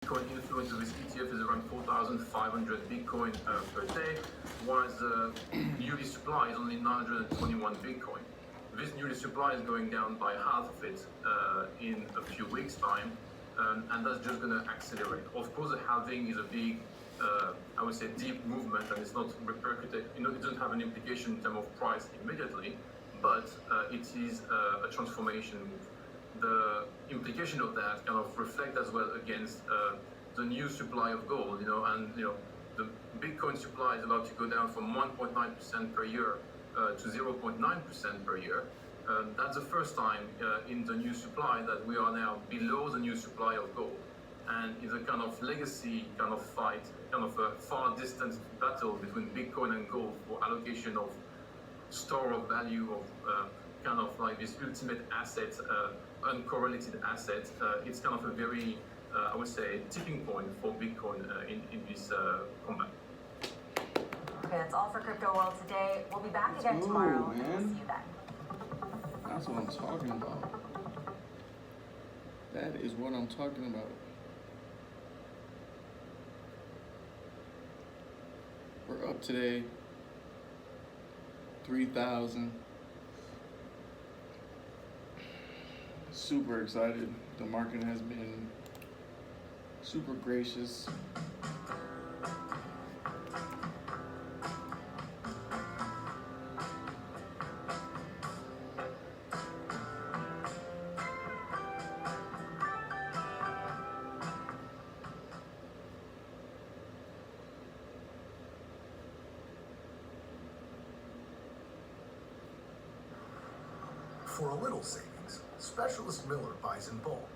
Bitcoin influence of this ETF is around 4,500 Bitcoin per day, whereas the yearly supply is only 921 Bitcoin. This yearly supply is going down by half of it in a few weeks' time, and that's just going to accelerate. Of course, the halving is a big, I would say, deep movement, and it's not repercuted. It doesn't have an implication in terms of price immediately, but it is a transformation move. The implication of that kind of reflect as well against the new supply of gold, and the Bitcoin supply is about to go down from 1.9% per year to 0.9% per year. That's the first time in the new supply that we are now below the new supply of gold. And it's a kind of legacy kind of fight, kind of a far distant battle between Bitcoin and gold for allocation of store of value of kind of like this ultimate asset, uncorrelated asset. It's kind of a very, I would say, tipping point for Bitcoin in this combat. Okay, that's all for Crypto World today. We'll be back again tomorrow, and we'll see you then. That's what I'm talking about. That is what I'm talking about. We're up today, 3,000. Super excited. The market has been super gracious. For a little savings, Specialist Miller buys in bulk.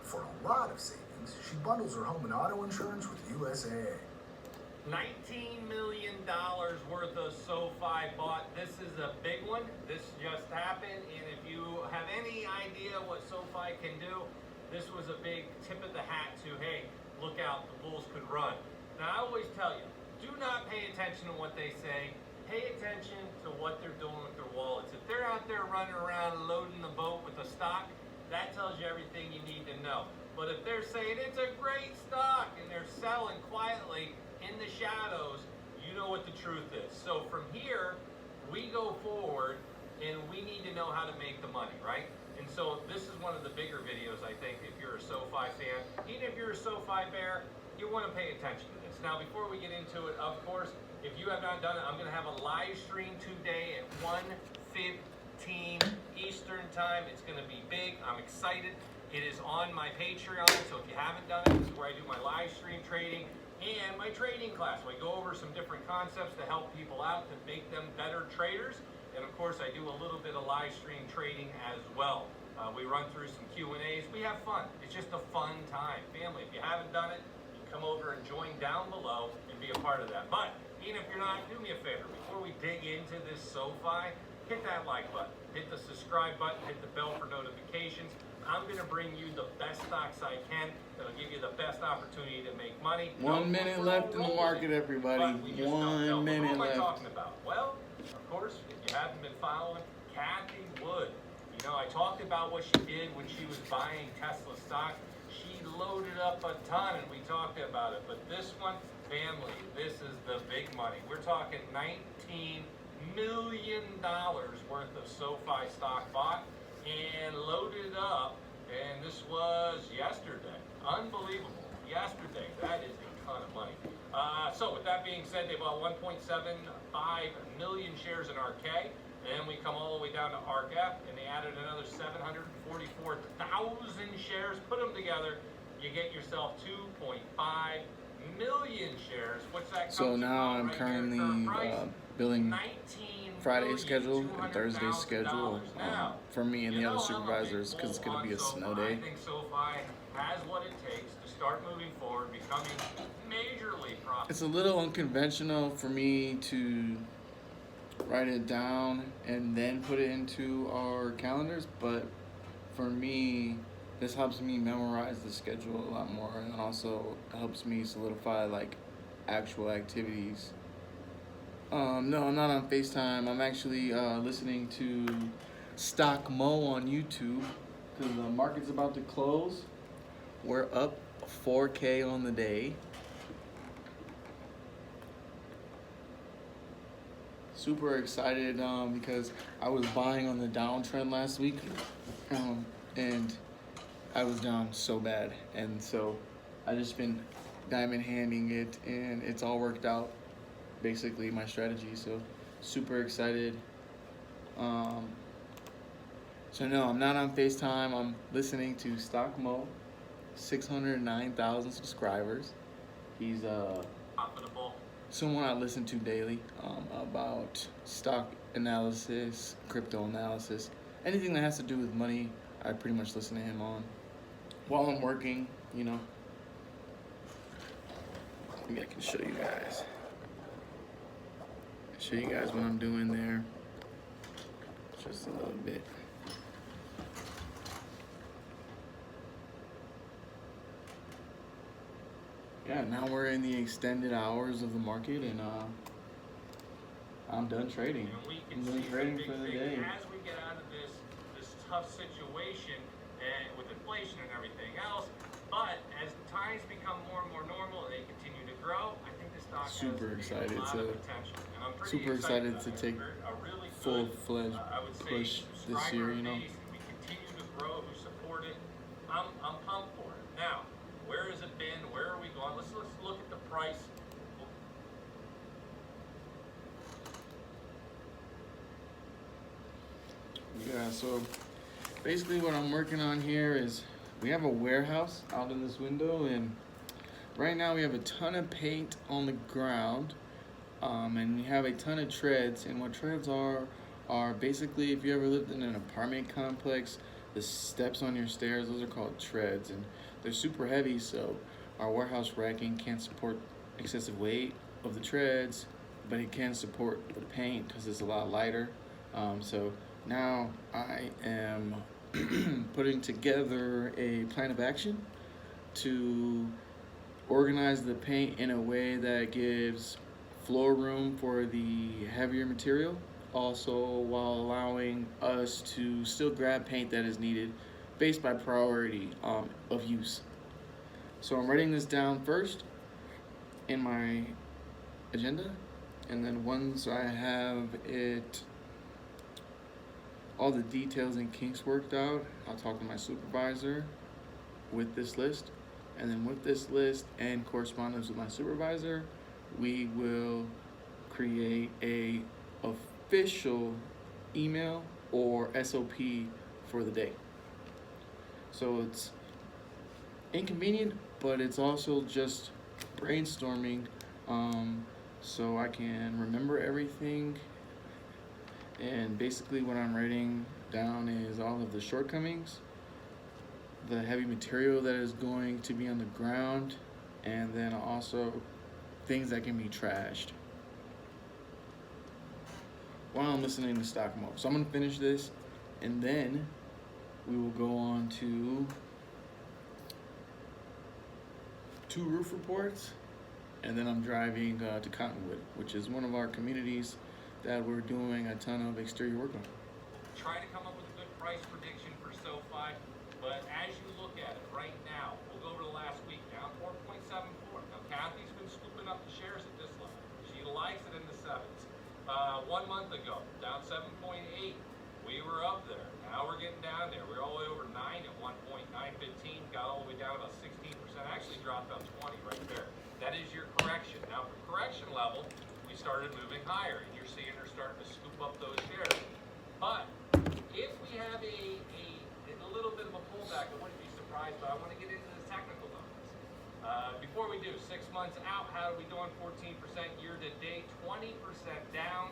For a lot of savings, she bundles her home and auto insurance with USAA. $19 million worth of SoFi bought. This is a big one. This just happened, and if you have any idea what SoFi can do, this was a big tip of the hat to, hey, look out, the bulls could run. Now, I always tell you, do not pay attention to what they say. Pay attention to what they're doing with their wallets. If they're out there running around loading the boat with a stock, that tells you everything you need to know. But if they're saying it's a great stock and they're selling quietly in the shadows, you know what the truth is. So from here, we go forward and we need to know how to make the money, right? And so this is one of the bigger videos, I think, if you're a SoFi fan. Even if you're a SoFi bear, you want to pay attention to this. Now, before we get into it, of course, if you have not done it, I'm going to have a live stream today at 1:15 Eastern Time. It's going to be big. I'm excited. It is on my Patreon, so if you haven't done it, this is where I do my live stream trading and my trading class. We go over some different concepts to help people out, to make them better traders. And of course, I do a little bit of live stream trading as well. We run through some Q&As. We have fun. It's just a fun time. Family, if you haven't done it, you come over and join down below and be a part of that. But even if you're not, do me a favor. Before we dig into this SoFi, hit that like button, hit the subscribe button, hit the bell for notifications. I'm going to bring you the best stocks I can that'll give you the best opportunity to make money. 1 minute left in the market, everybody. 1 minute What am I left. talking about? Well, of course, if you haven't been following, Kathy Wood. I talked about what she did when she was buying Tesla stock. She loaded up a ton, and we talked about it. But this one, family, this is the big money. We're talking $19 million worth of SoFi stock bought and loaded up, and this was yesterday. Unbelievable. Yesterday. That is a ton of money. So with that being said, they bought 1.75 million shares in RK, and we come all the way down to ARKF, and they added another 744,000 shares. Put them together, you get yourself 2.5 million shares. What's that? So now I'm currently billing Friday's schedule and Thursday's schedule for me and the other supervisors because it's going to be a snow day. I think SoFi has what it takes to start moving forward, becoming majorly profitable. It's a little unconventional for me to write it down and then put it into our calendars, but for me, this helps me memorize the schedule a lot more, and also helps me solidify like actual activities. No, I'm not on FaceTime. I'm actually listening to Stock Mo on YouTube because the market's about to close. We're up 4K on the day. Super excited because I was buying on the downtrend last week, and I was down so bad, and so I just been diamond handing it, and it's all worked out. Basically, my strategy. So super excited. So no, I'm not on FaceTime. I'm listening to Stock Mo, 609,000 subscribers. He's Profitable. someone I listen to daily about stock analysis, crypto analysis, anything that has to do with money. I pretty much listen to him on while I'm working. You know, maybe I can show you guys. Show you guys what I'm doing there. Just a little bit. Yeah, now we're in the extended hours of the market, and I'm done trading. And we I'm can done see trading some for the big day. things as we get out of this tough situation and with inflation and everything else. But as times become more and more normal and they continue to grow, I think the stock Super has excited a lot to- of potential. And I'm pretty super excited about to it. take A really good, full-fledged I would say, push this subscriber year, you know. base, and we continue to grow, who support it. I'm pumped for it. Now, where has it been? Where are we going? Let's look at the price. Yeah, so basically what I'm working on here is we have a warehouse out in this window, and right now we have a ton of paint on the ground, and we have a ton of treads. And what treads are basically, if you ever lived in an apartment complex, the steps on your stairs, those are called treads, and they're super heavy, so our warehouse racking can't support excessive weight of the treads, but it can support the paint because it's a lot lighter. So now I am putting together a plan of action to organize the paint in a way that gives floor room for the heavier material, also while allowing us to still grab paint that is needed based by priority of use. So I'm writing this down first in my agenda, and then once I have it, all the details and kinks worked out, I'll talk to my supervisor with this list, and then with this list and correspondence with my supervisor, we will create a official email or SOP for the day. So it's inconvenient, but it's also just brainstorming, so I can remember everything. And basically what I'm writing down is all of the shortcomings, the heavy material that is going to be on the ground, and then also things that can be trashed while I'm listening to Stock Mo. So I'm gonna finish this, and then we will go on to 2 roof reports, and then I'm driving to Cottonwood, which is one of our communities that we're doing a ton of exterior work on. Try to come up with a good price prediction for SoFi, but as you look at it right now, we'll go over to last week, down 4.74. Now, Kathy's been scooping up the shares at this level. She likes it in the 7s. 1 month ago, down 7.8. We were up there. Now we're getting down there. We're all the way over 9 at 1.915. Got all the way down about 16%. Actually dropped about 20 right there. That is your correction. Now, for correction level, we started moving higher, and you're seeing her starting to scoop up those shares. But if we have a little bit of a pullback, I wouldn't be surprised, but I want to get into the technical numbers. Before we do, 6 months out, how are we doing? 14% year to date, 20% down.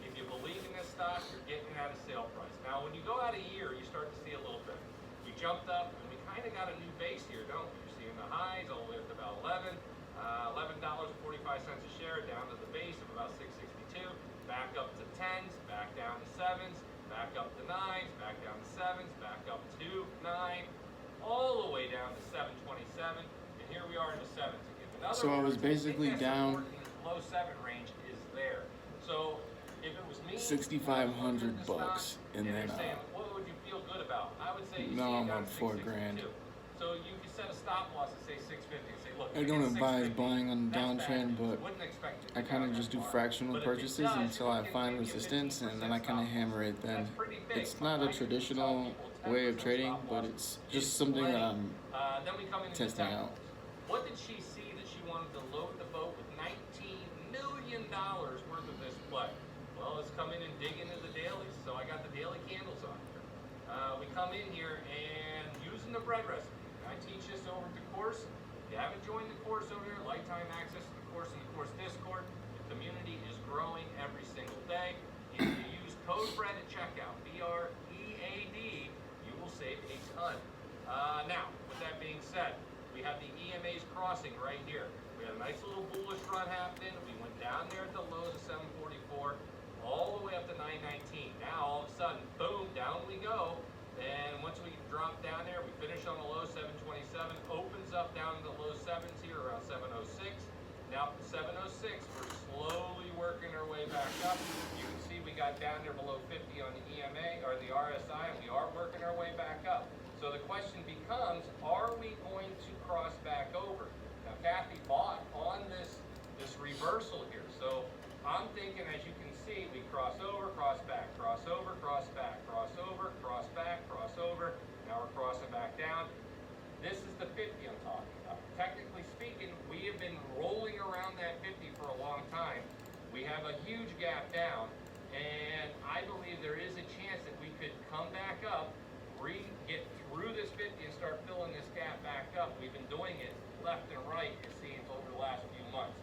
If you believe in this stock, you're getting it at a sale price. Now, when you go out a year, you start to see a little bit. We jumped up, and we kind of got a new base here, don't we? You're seeing the highs all the way up to about 11. $11.45 a share, down to the base of about 662, back up to 10s, back down to 7s, back up to 9s, back down to 7s, back up to 9, all the way down to 727, and here we are in the 7s again. In other So I was words, basically I think that down support in this low 7 range is there. So if it was me, $6,500 bucks, and and then they're saying, what would you feel good about? I would say you now see it I'm down up $4,000. 662. So you can set a stop loss and say 650 and say, look, I don't advise buying on the that's downtrend, bad news. but Wouldn't expect it to I go kind of that just do far. fractional But if it purchases does, until I you find can give resistance, and then I 15% kind of stop hammer loss. it then. That's pretty big. It's not a I usually tell traditional people way of 10% trading, stop but loss it's is just something that plenty. I'm Then we come into testing December. out. What did she see that she wanted to load the boat with $19 million worth of this play? Well, let's come in and dig into the dailies. So I got the daily candles on here. We come in here and using the bread recipe. I teach this over at the course. If you haven't joined the course over here, lifetime access to the course and the course Discord. The community is growing every single day. If you use code BREAD at checkout, BREAD, you will save a ton. Now, with that being said, we have the EMA's crossing right here. We had a nice little bullish run happening. We went down there at the lows of 744, all the way up to 919. Now, all of a sudden, boom, down we go. And once we drop down there, we finish on the low 727, opens up down to the low 7s here around 706. Now from 706, we're slowly working our way back up. You can see we got down there below 50 on the EMA or the RSI, and we are working our way back up. So the question becomes, are we going to cross back over? Now Kathy bought on this reversal here. So I'm thinking, as you can see, we cross over, cross back, cross over, cross back, cross over, cross back, cross over. Now we're crossing back down. This is the 50 I'm talking about. Technically speaking, we have been rolling around that 50 for a long time. We have a huge gap down, and I believe there is a chance that we could come back up, get through this 50 and start filling this gap back up. We've been doing it left and right, it seems, over the last few months.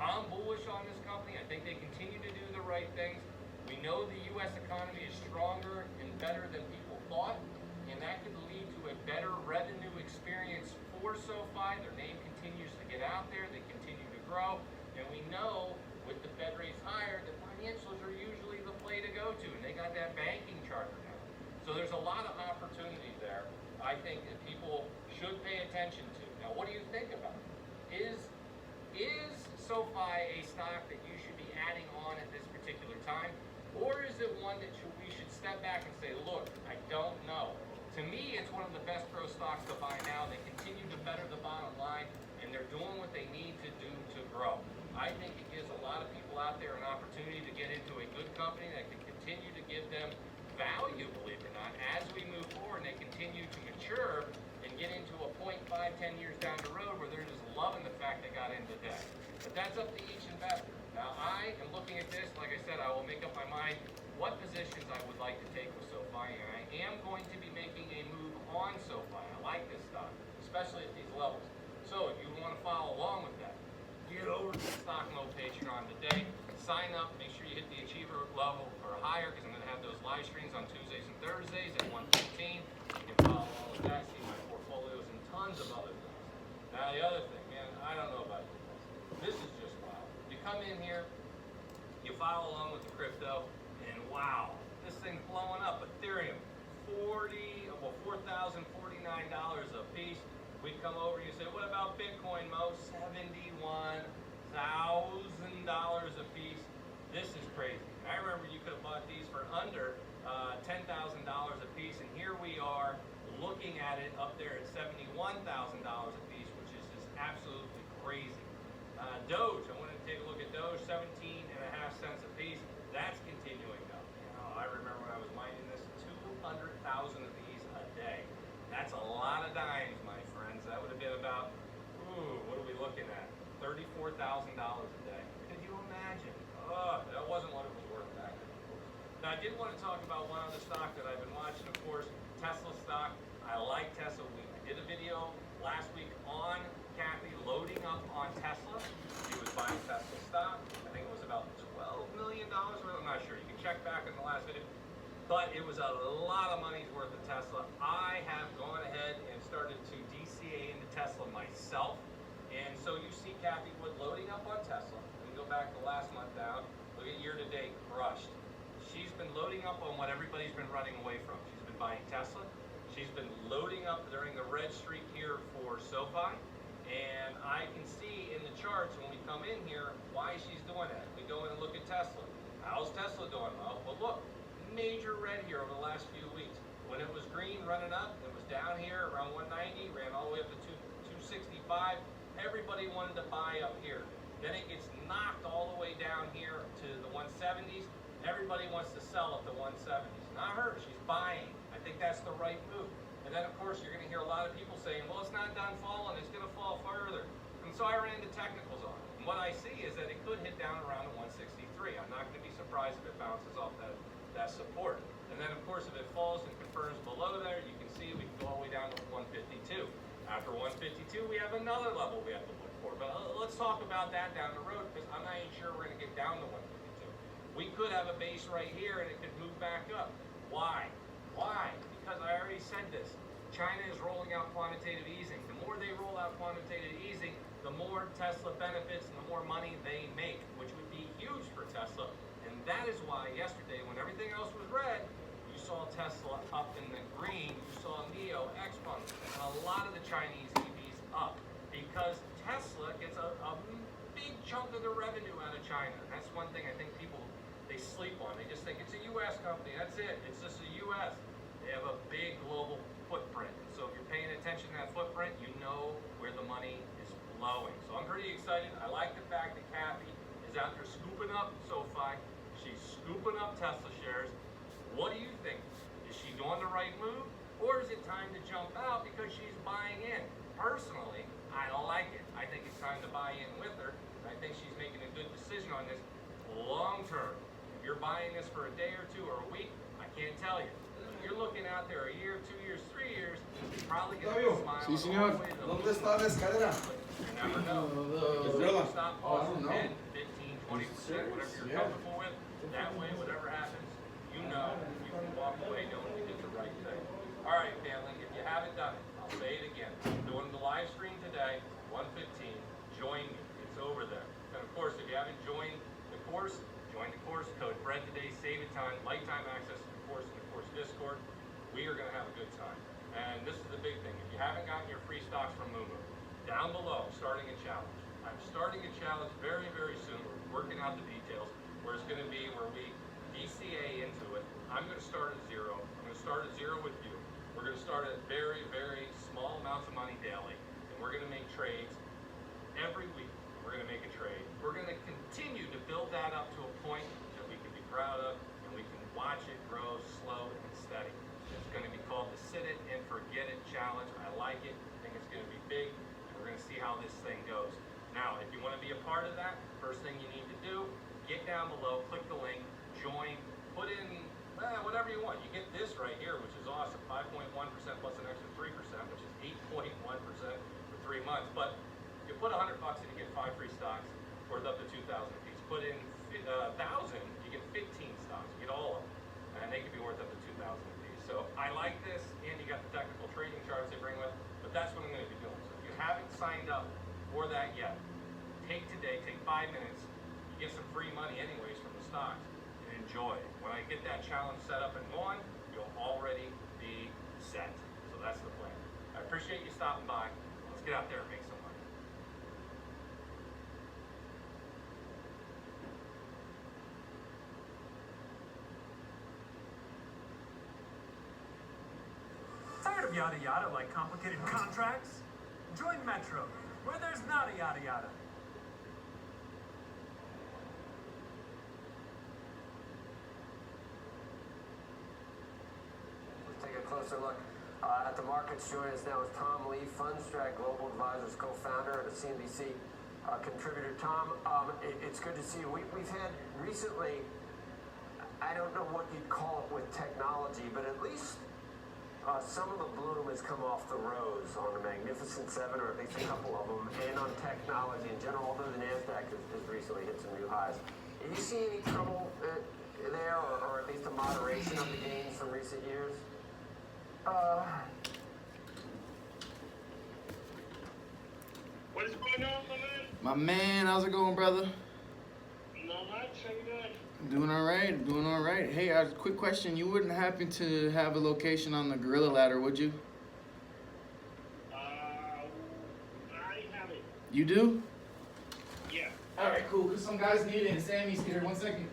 I'm bullish on this company. I think they continue to do the right things. We know the U.S. economy is stronger and better than people thought, and that could lead to a better revenue experience for SoFi. Their name continues to get out there. They continue to grow, and we know with the Fed rates higher, the financials are usually the play to go to, and they got that banking charter now. So there's a lot of opportunity there, I think, that people should pay attention to. Now, what do you think about it? Is SoFi a stock that you should be adding on at this particular time? Or is it one that we should step back and say, look, I don't know. To me, it's one of the best growth stocks to buy now. They continue to better the bottom line, and they're doing what they need to do to grow. I think it gives a lot of people out there an opportunity to get into a good company that can continue to give them value, believe it or not, as we move forward and they continue to mature and get into a point 5, 10 years down the road where they're just loving the fact they got into debt. But that's up to each investor. Now, I am looking at this, like I said, I will make up my mind what positions I would like to take with SoFi, and I am going to be making a move on SoFi. I like this stock, especially at these levels. So if you want to follow along with that, get over to the Stock Mode Patreon today, sign up, make sure you hit the achiever level or higher, because I'm going to have those live streams on Tuesdays and Thursdays at 1:15. You can follow all of that, see my portfolios and tons of other things. Now the other thing, man, I don't know about you guys. This is just wild. You come in here, you follow along with the crypto, and wow, this thing's blowing up. Ethereum, $4,049 a piece. We come over and you say, what about Bitcoin, Mo? $71,000 a piece. This is crazy. I remember you could have bought these for under $10,000 a piece, and here we are looking at it up there at $71,000 a piece, which is just absolutely crazy. Doge, I wanted to take a look at Doge, 17.5 cents a piece. That's continuing up. You know, I remember when I was mining this, 200,000 of these a day. That's a lot of dimes, my friends. That would have been about, what are we looking at? $34,000 a day. Could you imagine? That wasn't what it was worth back then, of course. Now, I did want to talk about one other stock that I've been watching, of course, Tesla stock. I like Tesla. I did a video last week on Kathy loading up on Tesla. She was buying Tesla stock. I think it was about $12 million. I'm not sure. You can check back in the last video. But it was a lot of money's worth of Tesla. I have gone ahead and started to DCA into Tesla myself. And so you see Kathy Wood loading up on Tesla. Let me go back to last month down. Look at year to date, crushed. She's been loading up on what everybody's been running away from. She's been buying Tesla. She's been loading up during the red streak here for SoFi. And I can see in the charts when we come in here why she's doing that. We go in and look at Tesla. How's Tesla doing? Well, look, major red here over the last few weeks. When it was green running up, it was down here around 190, ran all the way up to 265. Everybody wanted to buy up here. Then it gets knocked all the way down here to the 170s. Everybody wants to sell at the 170s. Not her, she's buying. I think that's the right move. And then of course you're gonna hear a lot of people saying, well, it's not done falling, it's gonna fall further. And so I ran the technicals on it. And what I see is that it could hit down around the 163. I'm not gonna be surprised if it bounces off that support. And then of course if it falls and confirms below there, you can see we can go all the way down to 152. After 152, we have another level we have to look for. But let's talk about that down the road, because I'm not even sure we're gonna get down to 152. We could have a base right here and it could move back up. Why? Why? Because I already said this. China is rolling out quantitative easing. The more they roll out quantitative easing, the more Tesla benefits and the more money they make, which would be huge for Tesla. And that is why yesterday, when everything else was red, you saw Tesla up in the green, you saw NIO, Xpeng, and a lot of the Chinese EVs up. Because Tesla gets a big chunk of the revenue out of China. And that's one thing I think people, they sleep on. They just think it's a U.S. company, that's it. It's just a U.S. They have a big global footprint. And so if you're paying attention to that footprint, you know where the money is flowing. So I'm pretty excited. I like the fact that Kathy is out there scooping up SoFi. She's scooping up Tesla shares. What do you think? Is she doing the right move? Or is it time to jump out because she's buying in? Personally, I like it. I think it's time to buy in with her. And I think she's making a good decision on this long term. If you're buying this for a day or two or a week, I can't tell you. If you're looking out there a year, 2 years, 3 years, you're probably going to be smiling Sí, señor. all the way to the ¿Dónde está la escalera? You never know. The Just gorilla. stop Oh, I loss don't know. 10, 15, 20%, whatever you're Yeah. comfortable with. That way, whatever happens, you know you can walk away knowing you did the right thing. All right, family, if you haven't done it, I'll say it again. I'm doing the live stream today, 1:15. Join me. It's over there. And of course, if you haven't joined the course, join the course. Code Fred today, save a time, lifetime access to the course and the course Discord. We are going to have a good time. And this is the big thing. If you haven't gotten your free stocks from Mumu, down below, starting a challenge. I'm starting a challenge very, very soon. We're working out the details where it's going to be where we DCA into it. I'm going to start at zero. I'm going to start at zero with you. We're going to start at very, very small amounts of money daily. And we're going to make trades every week. We're going to make a trade. We're going to continue to build that up to a point that we can be proud of and we can watch it grow slow and steady. It's going to be called the Sit It and Forget It Challenge. I like it. I think it's going to be big. And we're going to see how this thing goes. Now, if you want to be a part of that, first thing you need to do, get down below, click the link, join, put in whatever you want. You get this right here, which is awesome, 5.1% plus an extra 3%, which is 8.1% for 3 months. But you put $100 and you get 5 free stocks, worth up to 2,000 apiece. Put in 1,000, you get 15 stocks. You get all of them, and they could be worth up to 2,000 apiece. So I like this, and you got the technical trading charts they bring with. But that's what I'm going to be doing. So if you haven't signed up for that yet, take 5 minutes. You get some free money anyways from the stocks and enjoy. When I get that challenge set up and going, you'll already be set. So that's the plan. I appreciate you stopping by. Let's get out there and make some money. Tired of yada yada like complicated contracts? Join Metro, where there's not a yada yada. Take a closer look at the markets. Joining us now is Tom Lee, Fundstrat Global Advisors co-founder and a CNBC contributor. Tom, it's good to see you. We've had recently, I don't know what you'd call it with technology, but at least some of the bloom has come off the rose on the Magnificent Seven, or at least a couple of them, and on technology in general, although the NASDAQ has recently hit some new highs. Do you see any trouble there, or at least a moderation of the gains from recent years? What is going on, my man? My man, how's it going, brother? Not much. How you doing? Doing all right, doing all right. Hey, quick question. You wouldn't happen to have a location on the Gorilla Ladder, would you? I have it. You do? Yeah. All right, cool, because some guys need it, and Sammy's here. 1 second.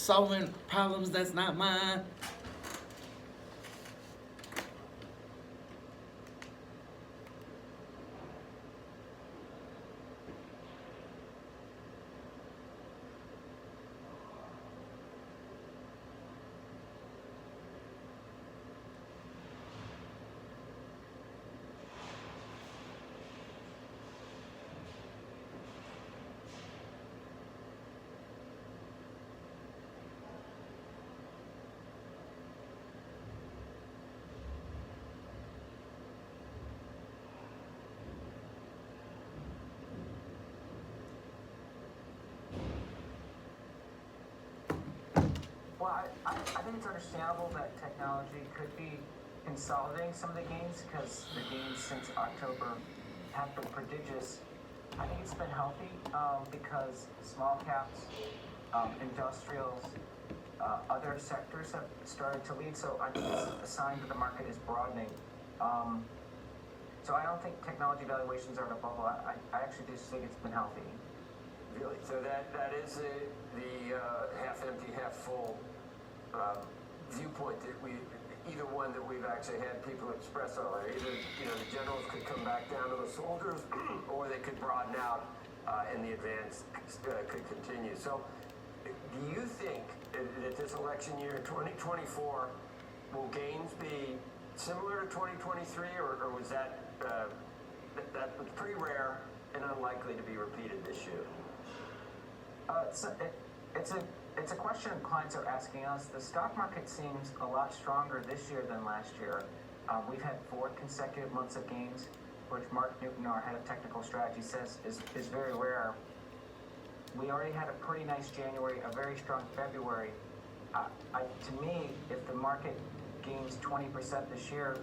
solving problems that's not mine. Well, I think it's understandable that technology could be consolidating some of the gains because the gains since October have been prodigious. I think it's been healthy because small caps, industrials, other sectors have started to lead. So I think it's a sign that the market is broadening. So I don't think technology valuations are in a bubble. I actually just think it's been healthy. Really? So that is the half empty, half full viewpoint that either one that we've actually had people express already. Either the generals could come back down to the soldiers, or they could broaden out, and the advance could continue. So, do you think that this election year, 2024, will gains be similar to 2023, or was that that was pretty rare and unlikely to be repeated this year? It's a question clients are asking us. The stock market seems a lot stronger this year than last year. We've had 4 consecutive months of gains, which Mark Newton, our head of technical strategy, says is very rare. We already had a pretty nice January, a very strong February. To me, if the market gains 20% this year,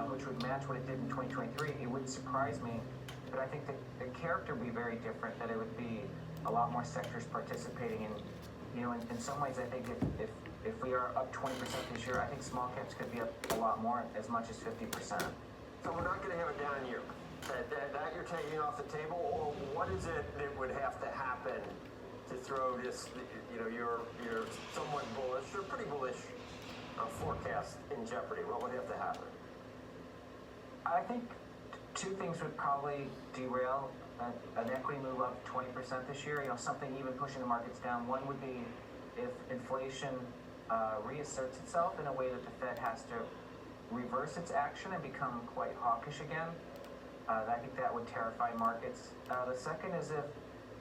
which would match what it did in 2023, it wouldn't surprise me. But I think that the character would be very different, that it would be a lot more sectors participating in. In some ways, I think if we are up 20% this year, I think small caps could be up a lot more, as much as 50%. So we're not going to have a down year. That you're taking off the table, or what is it that would have to happen to throw this, your somewhat bullish or pretty bullish forecast in jeopardy? What would have to happen? I think 2 things would probably derail an equity move up 20% this year. Something even pushing the markets down. One would be if inflation reasserts itself in a way that the Fed has to reverse its action and become quite hawkish again. I think that would terrify markets. The second is if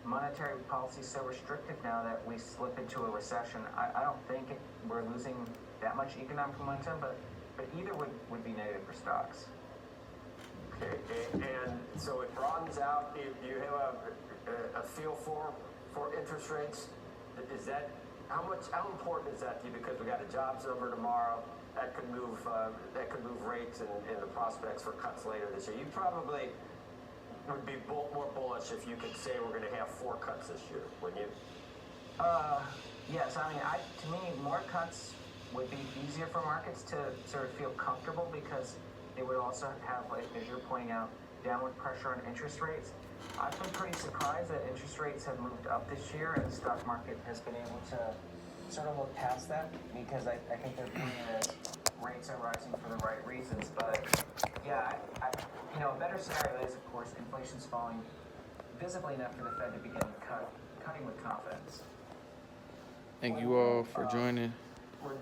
monetary policy is so restrictive now that we slip into a recession. I don't think we're losing that much economic momentum, but either would be negative for stocks. Okay, and so it broadens out. Do you have a feel for interest rates? Is that how important is that to you? Because we got a jobs number tomorrow that could move rates and the prospects for cuts later this year. You probably would be more bullish if you could say we're going to have 4 cuts this year, wouldn't you? Yes. I mean, to me, more cuts would be easier for markets to sort of feel comfortable because it would also have, like, as you're pointing out, downward pressure on interest rates. I've been pretty surprised that interest rates have moved up this year and the stock market has been able to sort of look past that because I think they're viewing it as rates are rising for the right reasons. But yeah, a better scenario is, of course, inflation's falling visibly enough for the Fed to begin cutting with confidence. Thank you all for joining. When